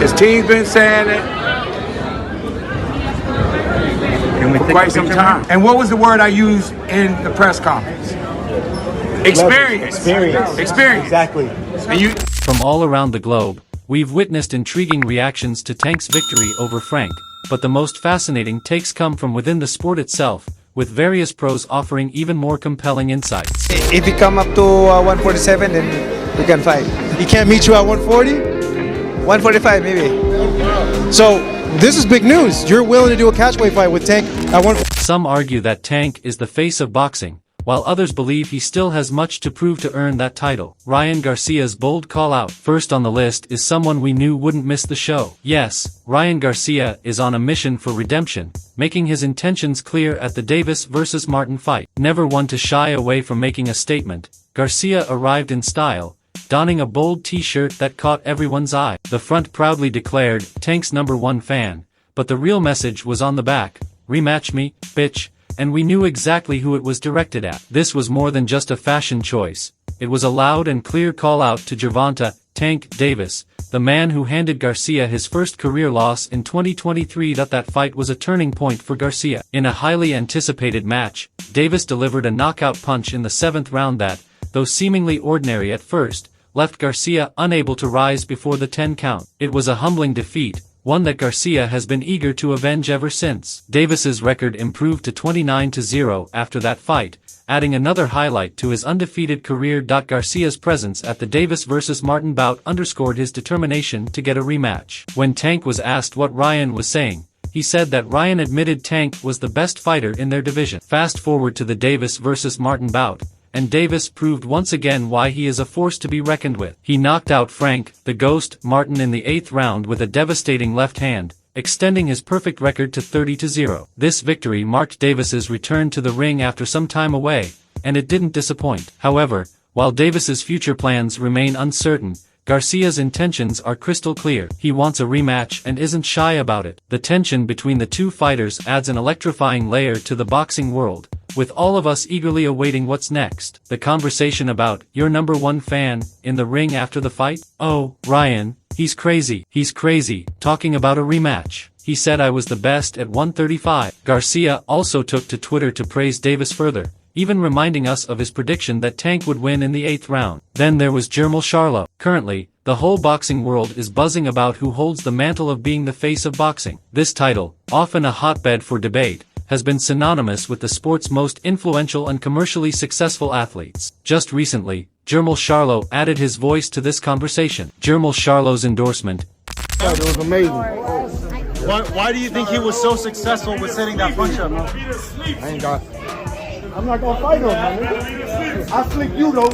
His team's been saying it for quite some time. And what was the word I used in the press conference? Experience. Experience. Exactly. From all around the globe, we've witnessed intriguing reactions to Tank's victory over Frank, but the most fascinating takes come from within the sport itself, with various pros offering even more compelling insights. If he come up to 147, then we can fight. He can't meet you at 140? 145 maybe. So, this is big news. You're willing to do a catchweight fight with Tank at 140. Some argue that Tank is the face of boxing, while others believe he still has much to prove to earn that title. Ryan Garcia's bold call-out first on the list is someone we knew wouldn't miss the show. Yes, Ryan Garcia is on a mission for redemption, making his intentions clear at the Davis vs. Martin fight. Never one to shy away from making a statement, Garcia arrived in style, donning a bold t-shirt that caught everyone's eye. The front proudly declared, Tank's #1 fan, but the real message was on the back, rematch me, bitch. And we knew exactly who it was directed at. This was more than just a fashion choice. It was a loud and clear call-out to Gervonta "Tank" Davis, the man who handed Garcia his first career loss in 2023. That fight was a turning point for Garcia. In a highly anticipated match, Davis delivered a knockout punch in the 7th round that, though seemingly ordinary at first, left Garcia unable to rise before the 10 count. It was a humbling defeat, one that Garcia has been eager to avenge ever since. Davis's record improved to 29-0 after that fight, adding another highlight to his undefeated career. Garcia's presence at the Davis vs. Martin bout underscored his determination to get a rematch. When Tank was asked what Ryan was saying, he said that Ryan admitted Tank was the best fighter in their division. Fast forward to the Davis vs. Martin bout, and Davis proved once again why he is a force to be reckoned with. He knocked out Frank, the Ghost, Martin in the 8th round with a devastating left hand, extending his perfect record to 30-0. This victory marked Davis's return to the ring after some time away, and it didn't disappoint. However, while Davis's future plans remain uncertain, Garcia's intentions are crystal clear. He wants a rematch and isn't shy about it. The tension between the two fighters adds an electrifying layer to the boxing world, with all of us eagerly awaiting what's next. The conversation about your #1 fan in the ring after the fight? Oh, Ryan, he's crazy, talking about a rematch. He said I was the best at 135. Garcia also took to Twitter to praise Davis further, even reminding us of his prediction that Tank would win in the 8th round. Then there was Jermall Charlo. Currently, the whole boxing world is buzzing about who holds the mantle of being the face of boxing. This title, often a hotbed for debate, has been synonymous with the sport's most influential and commercially successful athletes. Just recently, Jermall Charlo added his voice to this conversation. Jermall Charlo's endorsement. It was amazing. Why do you think he was so successful with setting that punch up? I'm not gonna fight him, my nigga. I flick you though.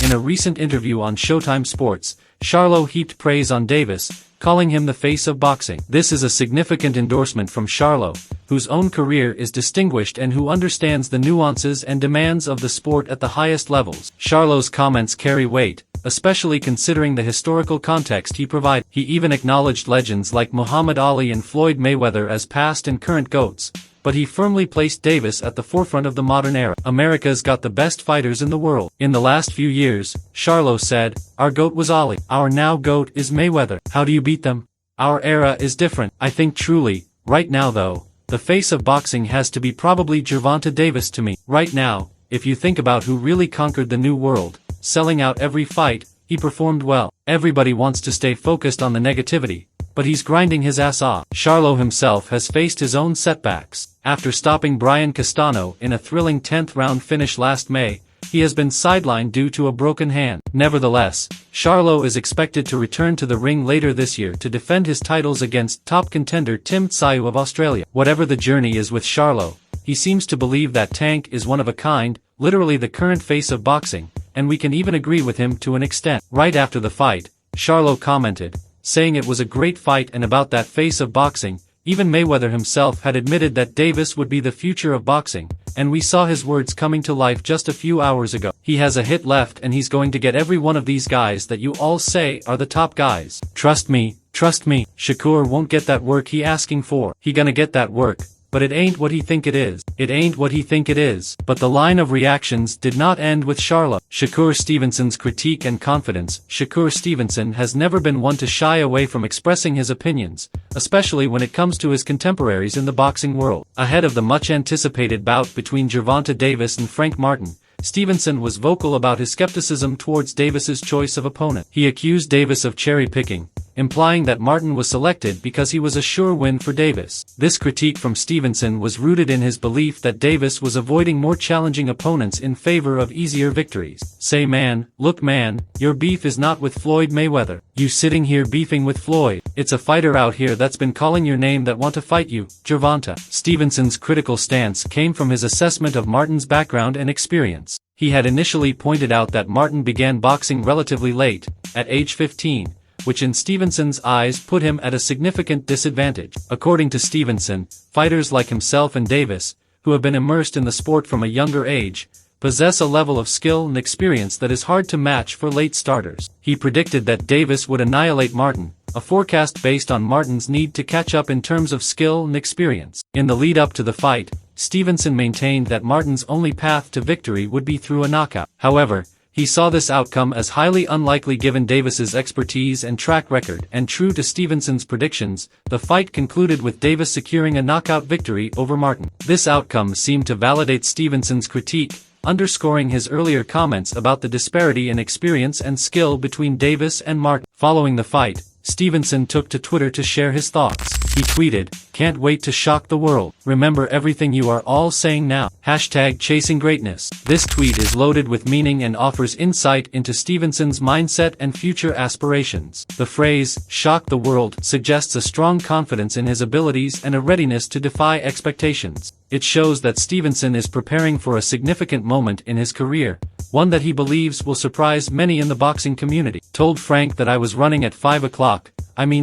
In a recent interview on Showtime Sports, Charlo heaped praise on Davis, calling him the face of boxing. This is a significant endorsement from Charlo, whose own career is distinguished and who understands the nuances and demands of the sport at the highest levels. Charlo's comments carry weight, especially considering the historical context he provided. He even acknowledged legends like Muhammad Ali and Floyd Mayweather as past and current GOATs, but he firmly placed Davis at the forefront of the modern era. America's got the best fighters in the world. In the last few years, Charlo said, our GOAT was Ali. Our now GOAT is Mayweather. How do you beat them? Our era is different. I think truly, right now though, the face of boxing has to be probably Gervonta Davis to me. Right now, if you think about who really conquered the new world, selling out every fight, he performed well. Everybody wants to stay focused on the negativity, but he's grinding his ass off. Charlo himself has faced his own setbacks. After stopping Brian Castano in a thrilling 10th round finish last May, he has been sidelined due to a broken hand. Nevertheless, Charlo is expected to return to the ring later this year to defend his titles against top contender Tim Tszyu of Australia. Whatever the journey is with Charlo, he seems to believe that Tank is one of a kind, literally the current face of boxing, and we can even agree with him to an extent. Right after the fight, Charlo commented, saying it was a great fight and about that face of boxing. Even Mayweather himself had admitted that Davis would be the future of boxing, and we saw his words coming to life just a few hours ago. He has a hit left and he's going to get every one of these guys that you all say are the top guys. Trust me, Shakur won't get that work he asking for. He gonna get that work, but it ain't what he think it is. It ain't what he think it is. But the line of reactions did not end with Charlo. Shakur Stevenson's critique and confidence. Shakur Stevenson has never been one to shy away from expressing his opinions, especially when it comes to his contemporaries in the boxing world. Ahead of the much-anticipated bout between Gervonta Davis and Frank Martin, Stevenson was vocal about his skepticism towards Davis's choice of opponent. He accused Davis of cherry-picking, implying that Martin was selected because he was a sure win for Davis. This critique from Stevenson was rooted in his belief that Davis was avoiding more challenging opponents in favor of easier victories. Say man, look man, your beef is not with Floyd Mayweather. You sitting here beefing with Floyd. It's a fighter out here that's been calling your name that want to fight you, Gervonta. Stevenson's critical stance came from his assessment of Martin's background and experience. He had initially pointed out that Martin began boxing relatively late, at age 15, which in Stevenson's eyes put him at a significant disadvantage. According to Stevenson, fighters like himself and Davis, who have been immersed in the sport from a younger age, possess a level of skill and experience that is hard to match for late starters. He predicted that Davis would annihilate Martin, a forecast based on Martin's need to catch up in terms of skill and experience. In the lead-up to the fight, Stevenson maintained that Martin's only path to victory would be through a knockout. However, he saw this outcome as highly unlikely given Davis's expertise and track record, and true to Stevenson's predictions, the fight concluded with Davis securing a knockout victory over Martin. This outcome seemed to validate Stevenson's critique, underscoring his earlier comments about the disparity in experience and skill between Davis and Martin. Following the fight, Stevenson took to Twitter to share his thoughts. He tweeted, "Can't wait to shock the world. Remember everything you are all saying now. #ChasingGreatness." This tweet is loaded with meaning and offers insight into Stevenson's mindset and future aspirations. The phrase, "shock the world," suggests a strong confidence in his abilities and a readiness to defy expectations. It shows that Stevenson is preparing for a significant moment in his career, one that he believes will surprise many in the boxing community. "Told Frank that I was running at 5 o'clock,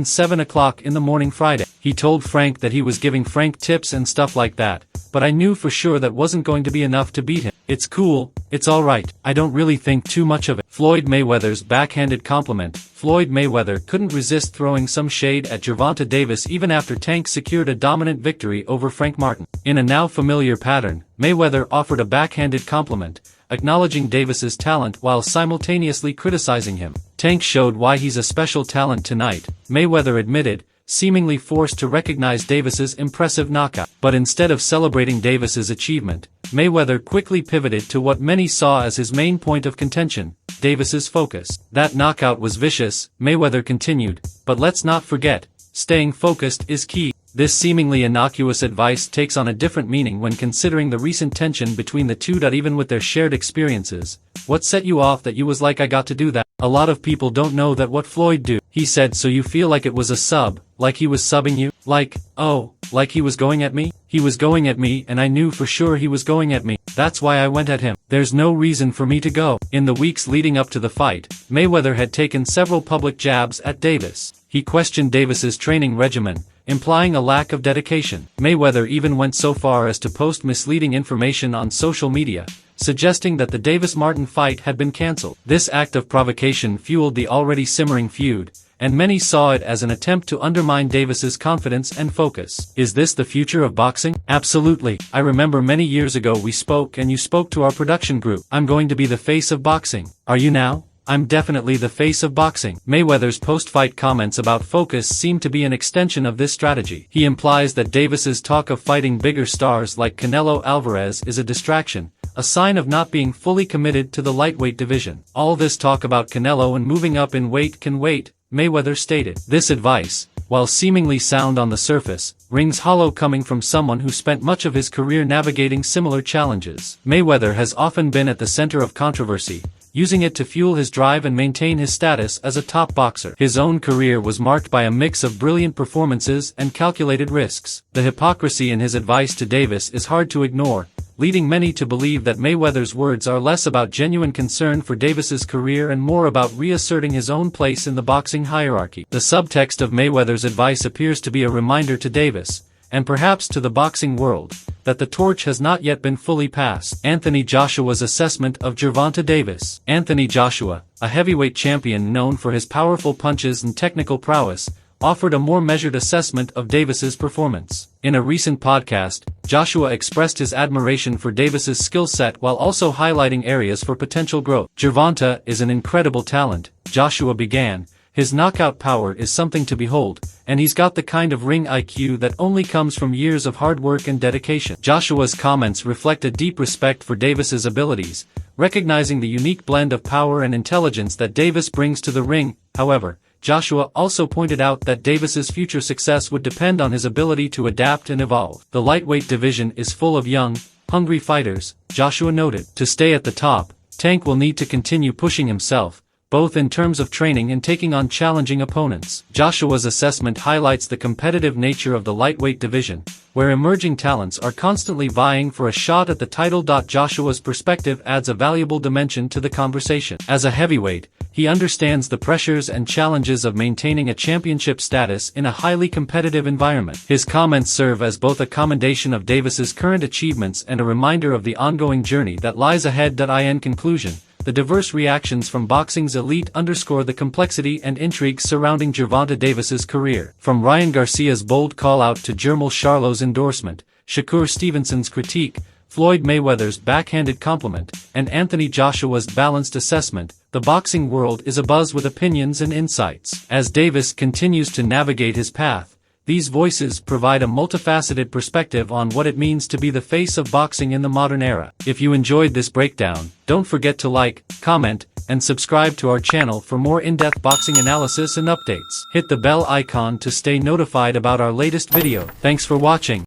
7 o'clock in the morning Friday. He told Frank that he was giving Frank tips and stuff like that, but I knew for sure that wasn't going to be enough to beat him. It's cool, it's alright. I don't really think too much of it." Floyd Mayweather's backhanded compliment. Floyd Mayweather couldn't resist throwing some shade at Gervonta Davis even after Tank secured a dominant victory over Frank Martin. In a now familiar pattern, Mayweather offered a backhanded compliment, acknowledging Davis's talent while simultaneously criticizing him. Tank showed why he's a special talent tonight, Mayweather admitted, seemingly forced to recognize Davis's impressive knockout. But instead of celebrating Davis's achievement, Mayweather quickly pivoted to what many saw as his main point of contention, Davis's focus. "That knockout was vicious," Mayweather continued, "but let's not forget, staying focused is key." This seemingly innocuous advice takes on a different meaning when considering the recent tension between the two. Even with their shared experiences, what set you off that you was like, "I got to do that"? A lot of people don't know that what Floyd do. He said, "So you feel like it was a sub, like he was subbing you? Like, oh, like he was going at me? He was going at me and I knew for sure he was going at me. That's why I went at him. There's no reason for me to go." In the weeks leading up to the fight, Mayweather had taken several public jabs at Davis. He questioned Davis's training regimen, implying a lack of dedication. Mayweather even went so far as to post misleading information on social media, suggesting that the Davis-Martin fight had been cancelled. This act of provocation fueled the already simmering feud, and many saw it as an attempt to undermine Davis's confidence and focus. Is this the future of boxing? Absolutely. I remember many years ago we spoke and you spoke to our production group. "I'm going to be the face of boxing." Are you now? "I'm definitely the face of boxing." Mayweather's post-fight comments about focus seem to be an extension of this strategy. He implies that Davis's talk of fighting bigger stars like Canelo Alvarez is a distraction, a sign of not being fully committed to the lightweight division. "All this talk about Canelo and moving up in weight can wait," Mayweather stated. This advice, while seemingly sound on the surface, rings hollow coming from someone who spent much of his career navigating similar challenges. Mayweather has often been at the center of controversy, using it to fuel his drive and maintain his status as a top boxer. His own career was marked by a mix of brilliant performances and calculated risks. The hypocrisy in his advice to Davis is hard to ignore, leading many to believe that Mayweather's words are less about genuine concern for Davis's career and more about reasserting his own place in the boxing hierarchy. The subtext of Mayweather's advice appears to be a reminder to Davis, and perhaps to the boxing world, that the torch has not yet been fully passed. Anthony Joshua's assessment of Gervonta Davis. Anthony Joshua, a heavyweight champion known for his powerful punches and technical prowess, offered a more measured assessment of Davis's performance. In a recent podcast, Joshua expressed his admiration for Davis's skill set while also highlighting areas for potential growth. "Gervonta is an incredible talent," Joshua began. "His knockout power is something to behold, and he's got the kind of ring IQ that only comes from years of hard work and dedication." Joshua's comments reflect a deep respect for Davis's abilities, recognizing the unique blend of power and intelligence that Davis brings to the ring. However, Joshua also pointed out that Davis's future success would depend on his ability to adapt and evolve. "The lightweight division is full of young, hungry fighters," Joshua noted. "To stay at the top, Tank will need to continue pushing himself, both in terms of training and taking on challenging opponents." Joshua's assessment highlights the competitive nature of the lightweight division, where emerging talents are constantly vying for a shot at the title. Joshua's perspective adds a valuable dimension to the conversation. As a heavyweight, he understands the pressures and challenges of maintaining a championship status in a highly competitive environment. His comments serve as both a commendation of Davis's current achievements and a reminder of the ongoing journey that lies ahead. In conclusion, the diverse reactions from boxing's elite underscore the complexity and intrigue surrounding Gervonta Davis's career. From Ryan Garcia's bold call-out to Jermall Charlo's endorsement, Shakur Stevenson's critique, Floyd Mayweather's backhanded compliment, and Anthony Joshua's balanced assessment, the boxing world is abuzz with opinions and insights. As Davis continues to navigate his path, these voices provide a multifaceted perspective on what it means to be the face of boxing in the modern era. If you enjoyed this breakdown, don't forget to like, comment, and subscribe to our channel for more in-depth boxing analysis and updates. Hit the bell icon to stay notified about our latest video. Thanks for watching.